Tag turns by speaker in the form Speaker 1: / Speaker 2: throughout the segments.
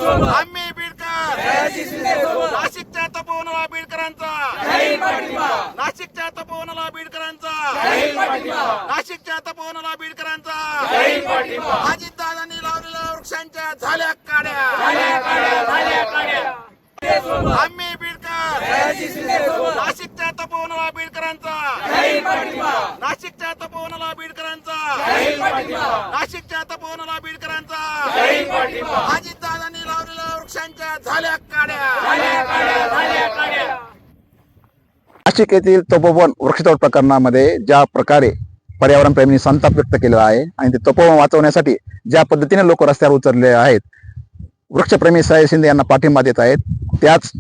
Speaker 1: आम्ही बीडकर नाशिकच्या तपोवनाला बीडकरांचा नाशिकच्या तपोवनाला बीडकरांचा नाशिकच्या तपोवनाला बीडकरांचा अजितदादांनी लावलेल्या वृक्षांच्या झाल्या काड्या आम्ही बीडकर नाशिकच्या तपोवनाला बीडकरांचा नाशिकच्या तपोवनाला बीडकरांचा नाशिकच्या तपोवनाला बीडकरांचा अजितदादांनी लावलेल्या वृक्षांच्या झाल्या काड्या
Speaker 2: नाशिक येथील तपोवन वृक्षतोड प्रकरणामध्ये ज्या प्रकारे पर्यावरण प्रेमींनी संताप व्यक्त केलेला आहे आणि ते तपोवन वाचवण्यासाठी ज्या पद्धतीने लोक रस्त्यावर उतरले आहेत, वृक्षप्रेमी सैल शिंदे यांना पाठिंबा देत आहेत, त्याच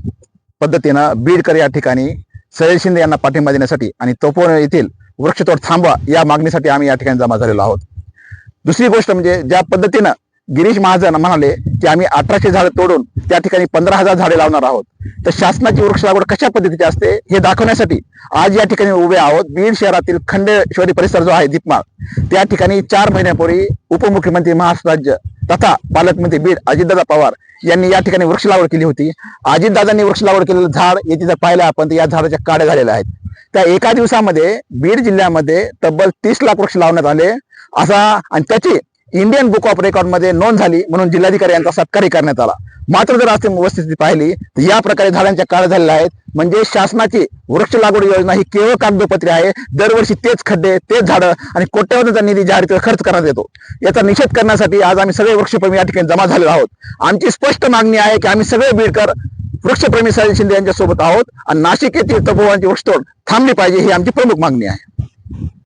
Speaker 2: पद्धतीनं बीडकर या ठिकाणी सैल शिंदे यांना पाठिंबा देण्यासाठी आणि तपोवन येथील वृक्षतोड थांबवा या मागणीसाठी आम्ही या ठिकाणी जमा झालेलो आहोत. दुसरी गोष्ट म्हणजे ज्या पद्धतीनं गिरीश महाजन म्हणाले की आम्ही 1800 झाडं तोडून त्या ठिकाणी 15,000 झाडे लावणार आहोत, तर शासनाची वृक्ष लागवड कशा पद्धतीची असते हे दाखवण्यासाठी आज या ठिकाणी उभे आहोत. बीड शहरातील खंडेश्वरी परिसर जो आहे दीपमाळ, त्या ठिकाणी 4 महिन्यापूर्वी उपमुख्यमंत्री महाराष्ट्र राज्य तथा पालकमंत्री बीड अजितदादा पवार यांनी या ठिकाणी वृक्ष लागवड केली होती. अजितदादांनी वृक्ष लागवड केलेलं झाड येथे जर पाहिलं आपण तर या झाडाच्या काड्या झालेल्या आहेत. त्या एका दिवसामध्ये बीड जिल्ह्यामध्ये तब्बल 30 लाख वृक्ष लावण्यात आले असा आणि त्याची इंडियन बुक ऑफ रेकॉर्ड मध्ये नोंद झाली, म्हणून जिल्हाधिकारी यांचा सत्कारही करण्यात आला. मात्र जर असे वस्तुस्थिती पाहिली तर या प्रकारे झाडांच्या काड्या झालेल्या आहेत. म्हणजे शासनाची वृक्ष लागवड योजना ही केवळ कागदोपत्री आहे. दरवर्षी तेच खड्डे, तेच झाडं आणि कोट्यवधीचा निधी जाहीर खर्च करण्यात येतो. याचा निषेध करण्यासाठी आज आम्ही सगळे वृक्षप्रेमी या ठिकाणी जमा झालेलो आहोत. आमची स्पष्ट मागणी आहे की आम्ही सगळे बीडकर वृक्षप्रेमी सैल शिंदे यांच्या सोबत आहोत आणि नाशिक येथील तपोवनाची वृक्षतोड थांबली पाहिजे ही आमची प्रमुख मागणी आहे.